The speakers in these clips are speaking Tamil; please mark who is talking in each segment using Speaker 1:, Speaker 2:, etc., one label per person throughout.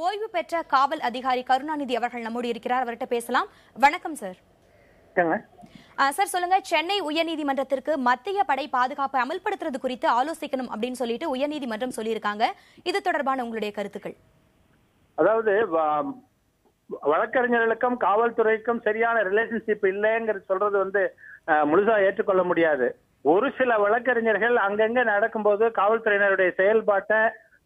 Speaker 1: ஓய்வு பெற்ற காவல் அதிகாரி கருணாநிதி அவர்கள் நம்மோடு இருக்கிறார். அவர்கிட்ட பேசலாம். வணக்கம் சார். சார் சொல்லுங்க, சென்னை உயர்நீதிமன்றத்திற்கு மத்திய படை பாதுகாப்பை அமல்படுத்துறது குறித்து ஆலோசிக்கணும் அப்படின்னு சொல்லிட்டு உயர்நீதிமன்றம் சொல்லியிருக்காங்க. இது தொடர்பான உங்களுடைய கருத்துக்கள்?
Speaker 2: அதாவது வழக்கறிஞர்களுக்கும் காவல்துறைக்கும் சரியான ரிலேஷன்ஷிப் இல்லைங்கிறது சொல்றது முழுசா ஏற்றுக்கொள்ள முடியாது. ஒரு சில வழக்கறிஞர்கள் அங்கங்க நடக்கும்போது காவல்துறையினருடைய செயல்பாட்டை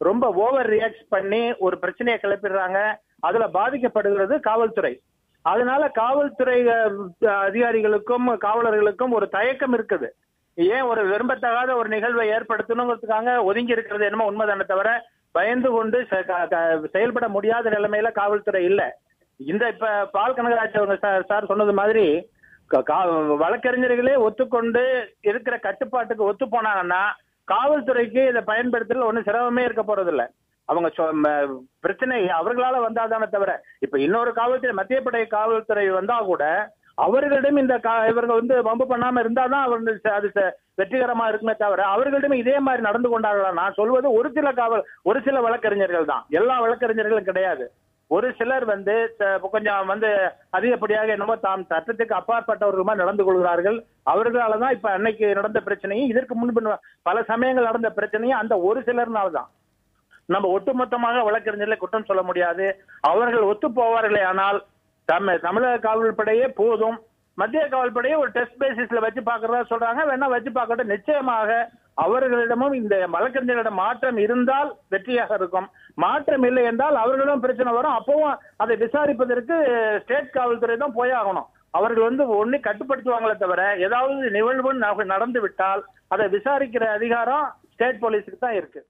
Speaker 2: ரொம்ப ஓவர் ரியாக்ட் பண்ணி ஒரு பிரச்சனையை கிளப்பிடுறாங்க. அதுல பாதிக்கப்படுகிறது காவல்துறை. அதனால காவல்துறை அதிகாரிகளுக்கும் காவலர்களுக்கும் ஒரு தயக்கம் இருக்குது. ஏன் ஒரு விரும்பத்தகாத ஒரு நிகழ்வை ஏற்படுத்தணுங்கிறதுக்காக ஒதுங்கி இருக்கிறது என்னமோ உண்மைதானே தவிர பயந்து கொண்டு செயல்பட முடியாத நிலைமையில காவல்துறை இல்ல. இப்ப பால் கனகராஜ் அவங்க சார் சொன்னது மாதிரி வழக்கறிஞர்களே ஒத்துக்கொண்டு இருக்கிற கட்டுப்பாட்டுக்கு ஒத்து போனாங்கன்னா காவல்துறைக்கு இதை பயன்படுத்துறது ஒன்னும் சிரமமே இருக்க போறது இல்ல. அவங்க பிரச்சனை அவர்களால வந்தாதானே தவிர இப்ப இன்னொரு காவல்துறை மத்திய படை காவல்துறை வந்தா கூட அவர்களிடம் இவர்கள் வம்பு பண்ணாம இருந்தாதான் அவர்கள் அது வெற்றிகரமா இருக்குமே தவிர அவர்களிடம் இதே மாதிரி நடந்து கொண்டார்களா? நான் சொல்வது ஒரு சில வழக்கறிஞர்கள் தான், எல்லா வழக்கறிஞர்களும் கிடையாது. ஒரு சிலர் கொஞ்சம் அதிகப்படியாக என்னமோ தாம் சட்டத்துக்கு அப்பாற்பட்டவர்களுமா நடந்து கொள்கிறார்கள். அவர்களாலதான் இப்ப அன்னைக்கு நடந்த பிரச்சனையும் இதற்கு முன்பு பல சமயங்கள் நடந்த பிரச்சனையும் அந்த ஒரு சிலர்னால்தான். நம்ம ஒட்டுமொத்தமாக வழக்கறிஞர்களை குற்றம் சொல்ல முடியாது. அவர்கள் ஒத்து போவார்களே ஆனால் தமிழக காவல்படையே போதும், மத்திய காவல்படையை ஒரு டெஸ்ட் பேசிஸ்ல வச்சு பாக்குறதா சொல்றாங்க. வேணா வச்சு பார்க்கட்டும். நிச்சயமாக அவர்களிடமும் இந்த வழக்கறிஞர்களிடம் மாற்றம் இருந்தால் வெற்றியாக இருக்கும். மாற்றம் இல்லை என்றால் அவர்களிடம் பிரச்சனை வரும். அப்பவும் அதை விசாரிப்பதற்கு ஸ்டேட் காவல்துறை தான் போயாகணும். அவர்கள் ஒண்ணு கட்டுப்படுத்துவாங்களே தவிர ஏதாவது நிகழ்வு நடந்து விட்டால் அதை விசாரிக்கிற அதிகாரம் ஸ்டேட் போலீஸுக்கு தான் இருக்கு.